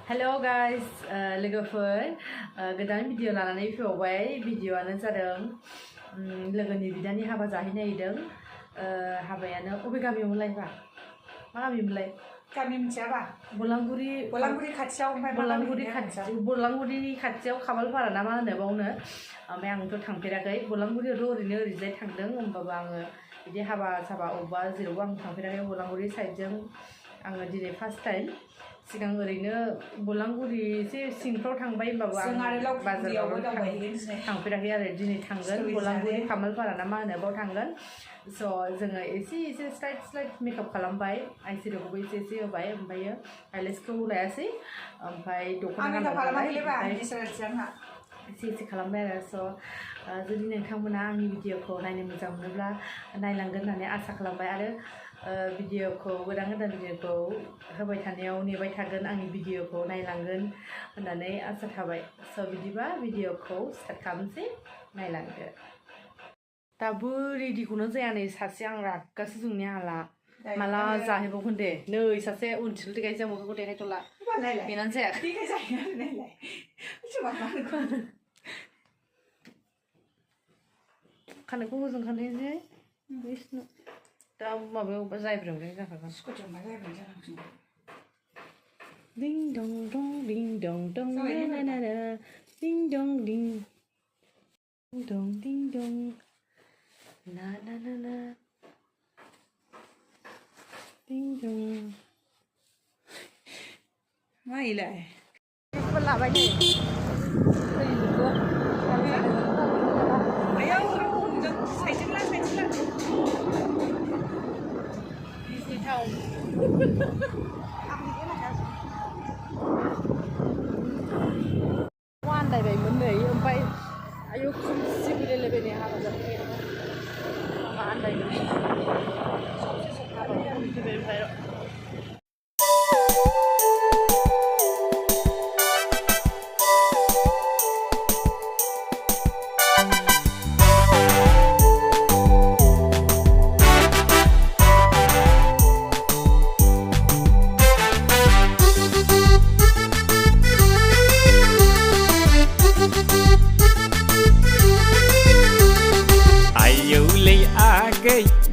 Hello guys, लोगोफोर गोदान video लानानै फैबावबाय भिडिअआनो जादों लोगोनि बिदानि हाबा जाहैनो नागिरदों हाबायानो अबे गामियावमोनलाय मा गामिमोनलाय गामि मिथियाबा बलांगुरि खाथियाव बलांगुरि खाथियाव खामालपारा ना मा होनो बावनो ओमफ्राय आंथ' थांफेराखै बलांगुरियावथ' ओरैनो ओरैजाय थांदों होमबाबो आङो बिदि हाबा साबा अबेबा जेरावबो आं थांफेराखै बलांगुरि साइडजों आङो दिनै फार्स्ट टाइम सिगां ओरैनो बलांगुरि एसे सिंफ्राव थांबाय होमबाबो आं बाजाराव थांफेराखै आरो दिनै थांगोन बलांगुरि खामालपारा ना मा होनो बाव थांगोन स' जोङो एसे स्लाइड मेकआप खालामबाय आइसेरखौबो एसे होबाय ओमफ्रायो आइलेसखौ लायासै ओमफ्राय दख'ना गानबाय एसे खालामबाय आरो स' जुदि नोंथांमोना आंनि भिडिअखौ नायनो मोजां मोनोब्ला नायलांगोन होननानै आसा खालामबाय आरो भिडिअखौ गोदान भिडिअखौ होबाय थानायाव नेबाय थागोन आंनि भिडिअखौ नायलांगोन होननानै आसा थाबाय स' बिदिबा भिडिअखौ स्टार्ट खालामनोसै नायलांदो दाबो रेडिखौनो जाया नै सासे आं रागासो जोंनि हाला माला जाहैबावगोन दे नै सासे उनथिल देखायसै आं मोखांखौ देखायथ'ला बेनानो जायाखै खानायखौ मोजां खालामनोसै बिसनो दा माबायाव जायब्रेंनाय जाखागोन दिं दं दं दिं दं दं दिं दं दिं दं दिं दं na na na na ding dong mai lại con là bài gì ayo sai chân lại đi thầu quan đại bảy muốn này ông bay ayo không xin đi lên bên này hà giật mà ăn đầy nữa đi về phải rồi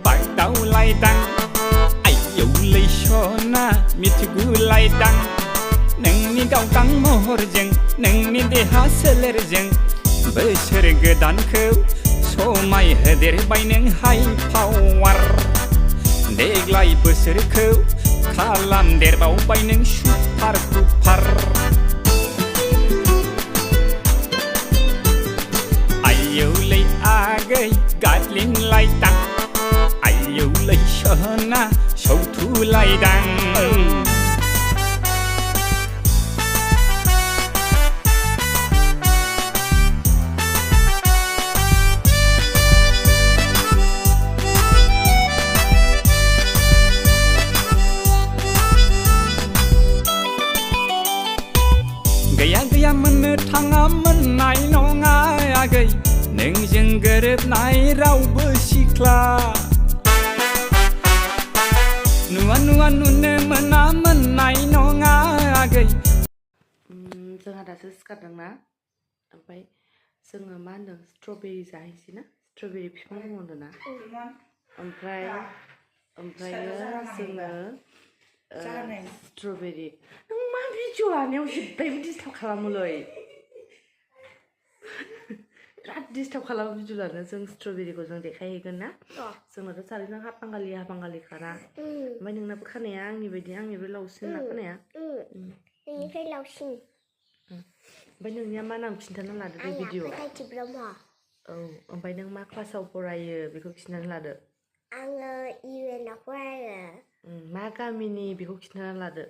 bạc tàu lai đăng ai dụ lấy shona mitgu lai đăng nâng niên cao tăng mor jeng nâng niên de haseler jeng besar gedan kheu somai hadir bay neng high power deglai besar kheu khalam der bau bay neng super super ai dụ lấy agai gatling lai đăng yêu lấy shona sâu thu lai đăng gaya mana thanga menai nonga agai neng jeng gerep nai rau bersikla nuan nune mana menai nonga agai जोंहा दासो सिखारदोंना ओमफ्राय जोङो मा होनदों strawberry जाहैसै ना strawberry बिफां दङ होनदोंना ओमफ्रायो जोङो स्ट्रबेरि नों मा भिडिअ लानायाव जेब्बायबो डिस्टार्ब खालामोलै बिराद डिस्टार्ब खालामो भिडिअ लानो जों स्ट्रबेरिखौ जों देखायहैगोन ना जोंनाथ' सारिजों हाबांगालि खाना ओमफ्राय नोंनाबो खानाया आंनि बायदि आंनिबो लावसिन ना खानाया नोंनिफ्राय लावसिन ओमफ्राय नोंनिया मा नाम खिन्थाना लादो दे भिडिअ औ ओमफ्राय नों मा क्लासाव फरायो बेखौ खिन्थाना लादो आङो UN आव फरायो मा गामिनि बेखौ खिन्थाना लादो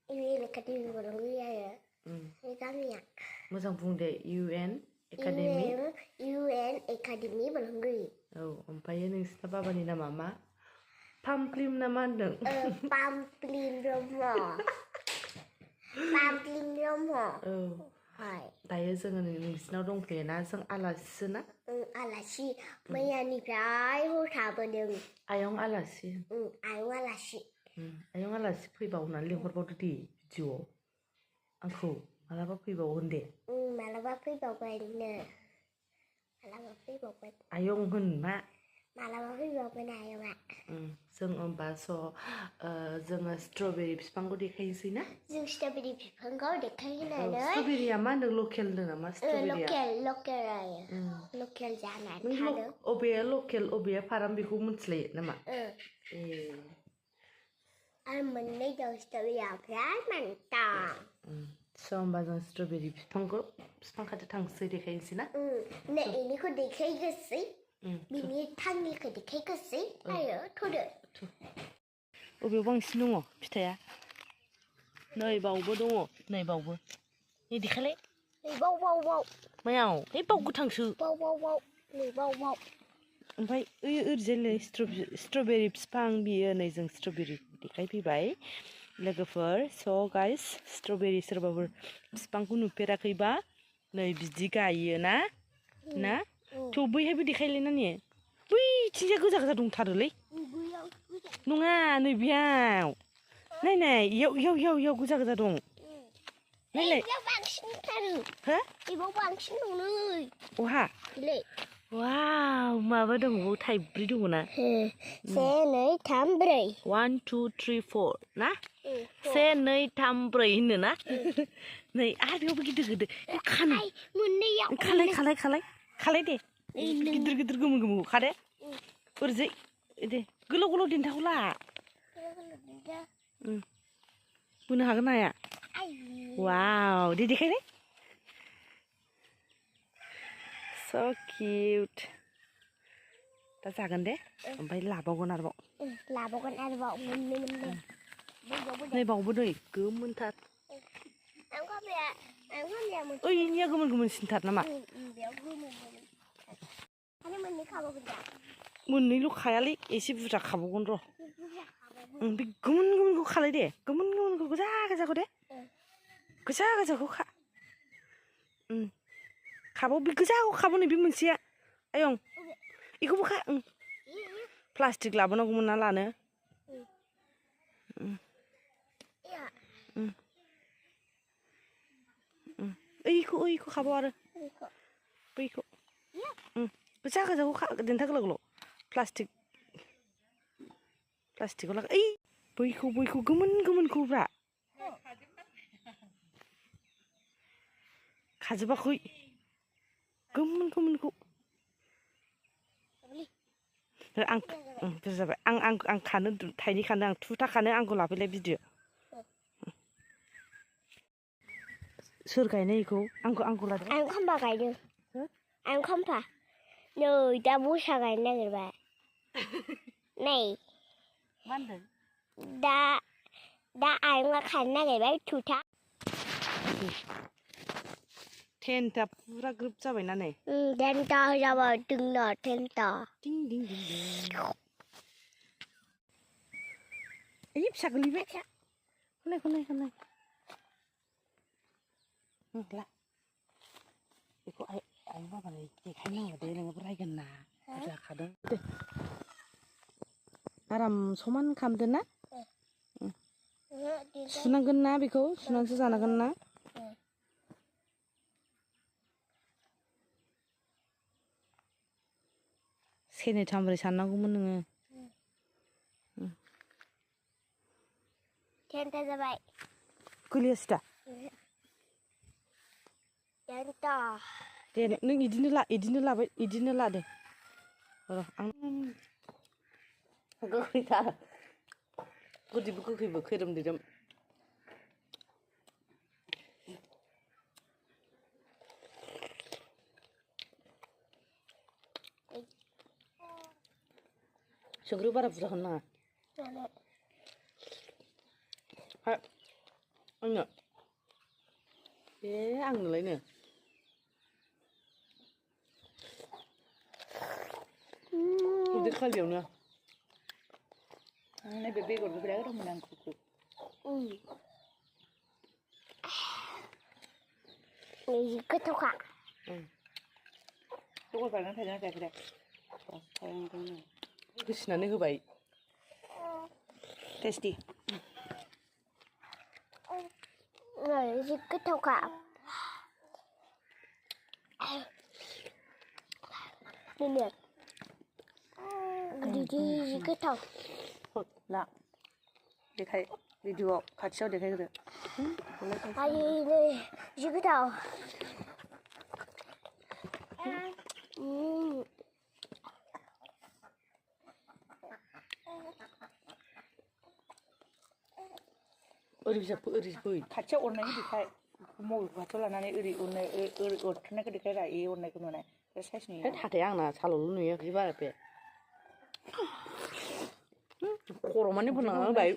UN एकाडेमि बलांगुरि आरो बे गामिया मोजां बुं दे UN एकाडेमि बलांगुरि औ ओमफ्राय नोंसिना बाबानि नामा मा पामप्लिम ना मा होनदों पामप्लिम ब्रह्म औ दायो जोङो नोंसिनाव दंफैयोना जों आलासिसो ना आलासि मैयानिफ्राय हर थाबोदों आयं आलासि आयं आलासि आयं आलासि फैबा होननानै लिंहरबावदो दे भिडिअआव आंखौ मालाबा फैबावो होन दे मालाबा फैबावगोननो मालाबा फैबावगोन आयं होन मा मालाबा फैबावगोन आयंआ जों होमबा जोङो स्ट्रबेरि बिफांखौ देखायनोसै ना जों स्ट्रबेरि बिफांखौ देखायहोनानै स्ट्रबेरिया मा होनदों लकेल होनदों नामा स्ट्रबेरिया लकेल जाना नों थादों अबेया लकेल अबेया फाराम बेखौ मिथिलायो नामा आरो मोननै दं स्ट्रबेरिया ओमफ्राय मोनथाम होमबा जों स्ट्रबेरि बिफां खाथियाव थांसै देखायनोसै ना नै इनिखौ देखायग्रोसै बिनि थांनिखौ देखायग्रोसै आरो थ'दो अबेयाव बांसिन दङ फिथाइया नै बावबो दङ नै बावबो नै देखायलाय नै बाव मायाव है बाव गोथांसो बाव नै बाव ओमफ्राय ओरैजायलाय स्ट्रबेरि बिफां बियो नै जों स्ट्रबेरि देखायफैबाय लोगोफोर स' गाइस स्ट्रबेरि सोरबाफोर बिफांखौ नुफेराखैबा नै बिदि गायो ना थ' बैहायबो देखायलाय नानि बैथिंजाय गोजा दंथारोलै नङा नै बेयाव नाय इयाव गोजा दं नायलाय हो इबाव बांसिन दं नै अहा वाव माबा दङ थाइब्रै दङ ना 1 2 3 4 1 2 3 4 ना 1 2 3 4 होनो ना नै आरो बेयावबो गिदिर खानो मोननैयाव खालाय दे गिदिर गोमो खादे ओरैजाय दे गोलाव देन्थाखौ ला बोनो हागोन नाया वाव दे देखायलाय so cute दा जागोन दे ओमफ्राय लाबावगोन आरोबाव मोननै नै बावबो नै गोमोनथार ओइनिया गोमोनसिनथार नामा मोननैल' खायालै एसे बुरजा खाबावगोन र' बे गोमोनखौ खालाय दे गोमोनखौ गोजाखौ दे गोजाखौ खा खाबाव बे गोजाखौ खाबाव नै बे मोनसेया आयं बेखौबो खा प्लास्टिक लाबोनांगौमोन ना लानो ओइखौ खाबाव आरो बैखौ गोजाखौ खा देन्था गोलाव प्लास्टिकआव लागा ओइ बैखौ गोमोनखौ ब्रा खाजोबाखै गोमोनखौ आं बुरजा जाबाय आं खानो थाइनै खानो आं 2 थाखानो आंखौ लाफैलाय भिडिअ सोर गायनाय बेखौ आंखौ लादो आं खाम्फा गायदों आं खाम्फा नै दा बसा गायनो नागिरबाय नै मा होनदों दा आयंआ खानो नागिरबाय 2 10टा पुरा ग्रोब जाबायना नै 10टा जाबाय जोंना 10टा दिं ओइ फिसा गोलैबाय खनाय ला बेखौ आइ बाबानो देखायनांगौ दे नोङो रायगोन ना बुरजा खादों दे आराम समान खालामदो ना सुनांगोन ना बेखौ सुनानैसो जानांगोन ना सेरनै थामब्रै साननांगौमोन नोङो 10टा जाबाय गोलैयासै दा 10टा दे नों इदिनो ला दे र' आं गोखैथार गोदैबो गोखैबो खैरोम दैरोम संख्रि बारा बुरजा होनो नाङा आंनो आंनोलायनो उदै खालियावनो नैबे बेगरखौ बिराद गोथाव मोनो आं खुखु गोथावखा बेगर बायनानै थायना जायाखै दे होसिनानै होबाय टेस्टि rồi gì cứ thâu cả đi nè đi cứ thâu 라. 내가 비디오 같이 어디 그래. 아니 네 gì cứ thâu 어디 보이. 같이 오는 게 돼. 뭐 같이 올라나네 우리 오늘 어떻게 그렇게 라 이 오늘 그거네. 그래서 사실은 다 대양나 잘 어울리네요. 이 바에 빼. 고로만 입으나 봐요.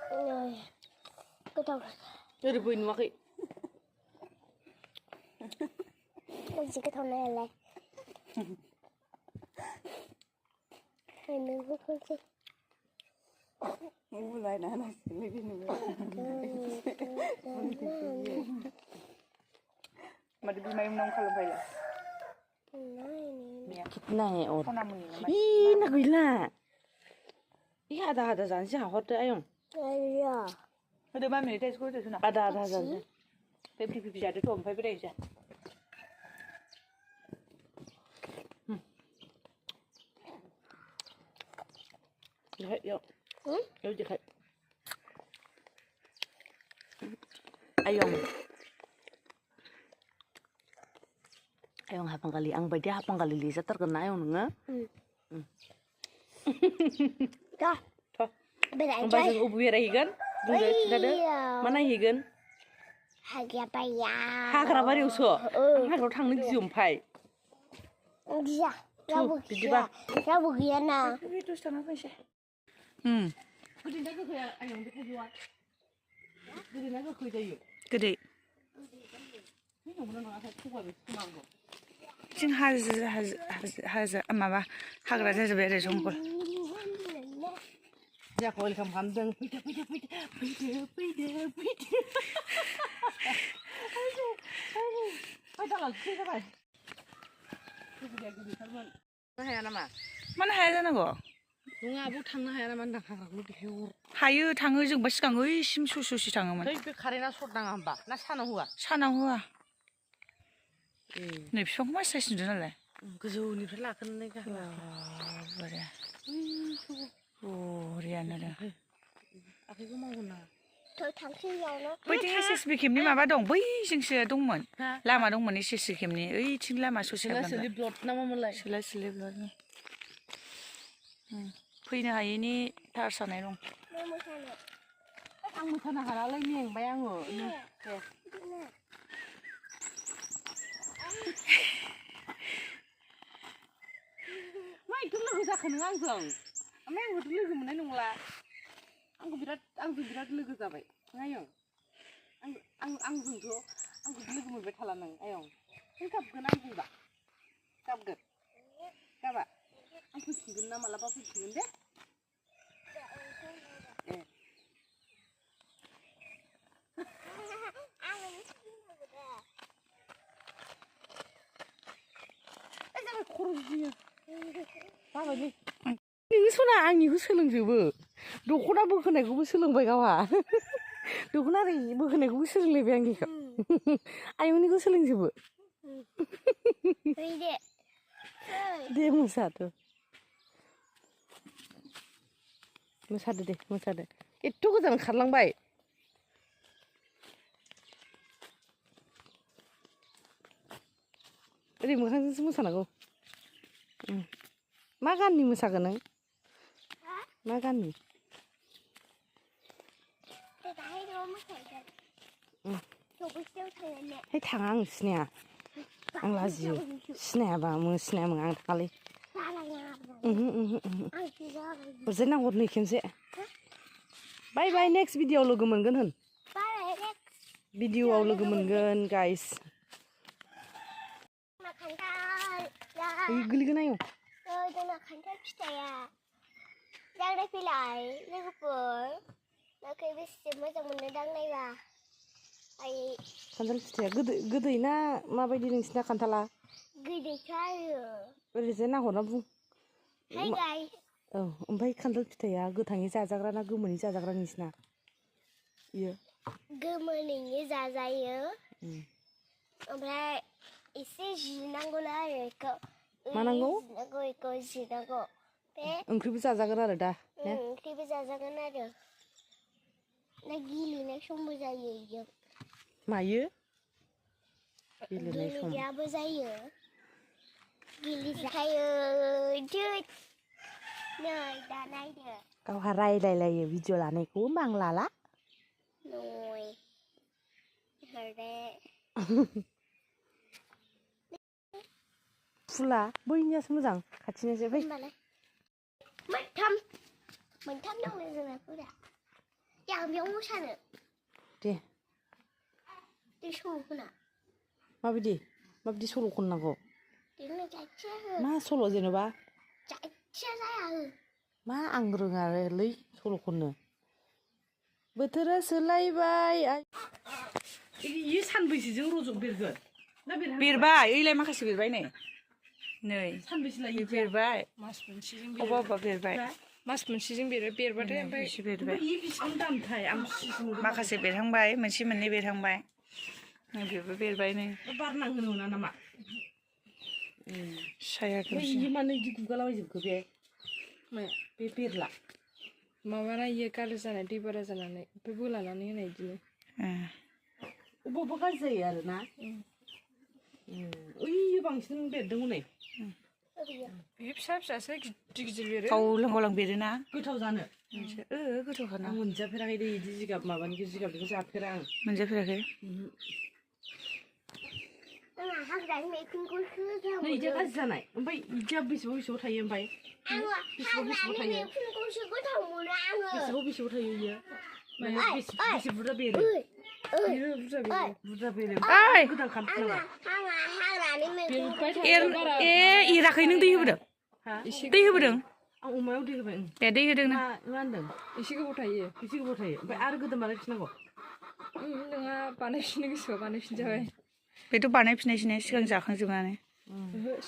rồi cứ thâu 여기 보이는 와기. gì cứ thâu này là này mình cứ không thích 이거 왜 나나 생기는 거야. mà đi mấy nông khăn phải là này 어. 소나무니 이 나그일라. 이 하다 잔시 하고도 아용. 아니야 근데 밤에 대서 그래 주나 하다. 베비비 자도 좀 베비래 이제 요. 응? 여기 가. 아용. Ayong hapang kali ang dia hapang kali lisa terkena ayong nga. Rồi, Thôi. bây giờ Ang chơi. basin ubu yara higan. Dungga ada. Mana higan? Hagia baya. Hagra bari uso. Hagra thang ni umpai. Đi ra. Ra Thôi, bực đi kia. ba. Ra bực kia nào. 비디오 스타나 phải Kudi naga kaya ayong di kajuan. Kudi naga kuy dayo. 그래 Ni ngomong nang asa kuwa be kumango. 지금 하즈 엄마 봐 하그라 대서 베레 좀 걸. Ja ko ilkam kandeng. Pide. Ay dalal kaya ba. Kudi salman. Nahaya nama. mana 해야 되는 거? Dunga bu thangna haya nama nang hagra lu biur. 하유 당의 좀 시간 의심 수수시 당하면 Kay be karena sordang amba. Na sana huwa. 사나 후아. 네 비용 말 사신 줄 알래. Gozo ni phla kan ne ka. 그래. 우리 안나라. Aki ko manguna. Thôi thằng siêu dầu nó. bây giờ sẽ bị kiếm đi mà bắt đầu bây giờ sẽ đông mận Ha. làm mà đông mận sẽ sẽ kiếm đi ấy chính là mà số sẽ Sila làm sili blot nama mulai. sẽ slip luôn bây giờ hay ni thar sao này luôn Nó mới sao nè. Ang mo sana hala lai nieng bayang o. Mai tu lu sa khan ngang jong. Amai ngo tu lu mun nung la. Angku birat lu jabai. Ngayong. Ang jung jo. Angku lu mun be thala nang ayong. Kan kap gan angku ba. Kap gan. Kaba. Angku sigin na malapa pu sigin de. 마바지. 니 손아 아니 그 소롱줘보. 너코나 보크네고 소롱바이 가와. 너코나리 보크네고 소롱레비 안기가. 아이오니 그 소롱줘보. Đi đi. 네 무사도. 무사도 돼. 무사도. 이 쪼그자는 갈랑바이. 어디 뭐하는 무사나고. 마간니 무사가는. 마간니. Tôi thấy nó mất thầy rồi. Tôi bị siêu thầy nè. 해 당황 스냐. 안 라지. 스냐 봐. 뭐 스냐 뭐 안 갈리. Ra là nhà rồi. Ai chỉ ra rồi. 어제나 오늘 김새. Bye bye next video logo मोनगोन होन. Ba lại đấy. भिडिअआव लोगो मोनगोन guys. Mà khánh ta ra. 이 글리긴 아요. Rồi tôi là khánh ta 피자야. Đang đây phi lại Liverpool. Nó khi biết xem mấy thằng mình đang đây và. Ai खान्थाल फिथाइया गोदैना माबायदि नोंसिना खान्थाला? gửi để chơi. ओरैजाय नाहरना बुं. Hey guys. औ ओमफ्राय खान्थाल फिथाइया गोथाङै जाजाग्रा ना गोमोनै जाजाग्रा नोंसिना इयो गोमोनैनो जाजायो ओमफ्राय एसे जिनांगौला आरो बेखौ मा नांगौ बेखौ जिनांगौ बे ओंख्रिबो जाजागोन आरो दा ओंख्रिबो जाजागोन आरो ना गिलिनाय समबो जायो इयो मायो गिलिनाय सम गिलिनायाबो जायो गिलिखायो नै दा नायदो गावहा रायलायलायो भिडिअ लानायखौ होमबा आं लाला नय हरे फुला बैनियासो मोजां खाथिनियासो फै होमबालाय मोनथाम दङ जोंना फुरा आं बेयाव मोसानो दे दै सल' खोना माबायदि सल' खननांगौ मा सल' जेनेबा जायखिया जाया मा आं रोङालै सल' खननो बोथोरा सोलायबाय इयो सानबैसेजों बेरगोन ना बेरबाय ओइलाय माखासे बेरबाय नै सानबैसे लायो बेरबाय मास मोनसेजों अबा बेरबाय मास मोनसेजों बेरबाथाय ओमफ्राय एसे बेरबाय इयो बेसेबां दामथाय आं माखासे बेरहांबाय मोनसे मोननै बेरहांबाय बेबो बेरबाय नै बारनांहोनो मोना नामा सायाखै इयो मानो इदि गुगालाबायजोबखो बे बेरला माबाना इयो गाज्रि जानाय दै बारा जानानै ओमफ्राय बोलानानै होनाय बिदिनो अबा गाज्रि जायो आरोना ओइयो बांसिन बेरदों हनै बे फिसा फिसासो गिदिर बेरो गावलां बेरोना गोथाव जानो गोथावखाना आं मोनजाफेराखै दे इदि जिगाब जिगाबनिखौ जाफेरा आं मोनजाफेराखै आंहा हाग्रानि मैखुनखौसो नै इदिया गाज्रि जानाय ओमफ्राय इदिया बेसेबां थायो ओमफ्राय हाग्रानि मैखुनखौसो गोथाव मोनो आङो बेसेबां थायो इयो माने बेसे बुरजा बेरो बुरजा बेरो गोदान खालामफिननांगौ हाग्रानि मैखुन एराखै नों दै होबोदों दै होबोदों आं अमायाव दै होबाय ए दै होदों ना मा होनदों एसे गोबाव थायो ओमफ्राय आरो गोदान बानायफिननांगौ नोंहा बानायफिननो गोसोबा बानायफिनजाबाय बेथ' बानायफिननायसो सिगां जाखांजोबनानै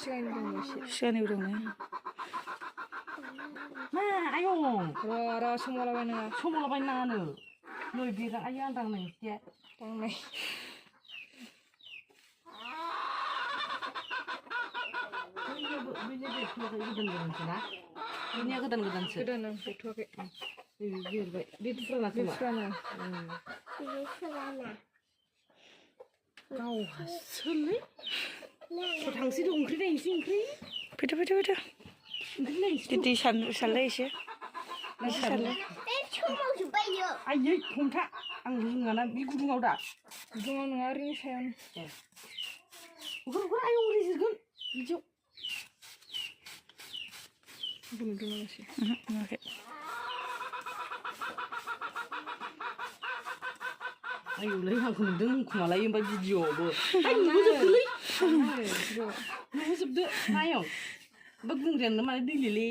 सिगांनि दङ एसे सिगांनिबो दंनो मा आयं र' सोमावलाबायनो नाङानो नै बेरा आयो आं दांनाय एसे दांनाय बेनिया गोदानसो गोदान बेरथ'वाखै बेरबाय बे फुराना गावहा सोलै थांसै दं ओंख्रि नायनोसै फैदो दै सारलाय एसे आयै हमथा आं रोङाना बे गुदुङाव दा गुदुङाव नङा ओरैनो सायावनो हगार आयं रेजिरगोन बिदियाव नुदोंनासै नुवाखै आयौलै आंखौ नुदों खोमालाय ओमफ्राय भिडिअ'आवबो नुहोजोबदोलै नुहोजोबदो आयं ओमफ्राय बुंग्रायानो माने दैलिलै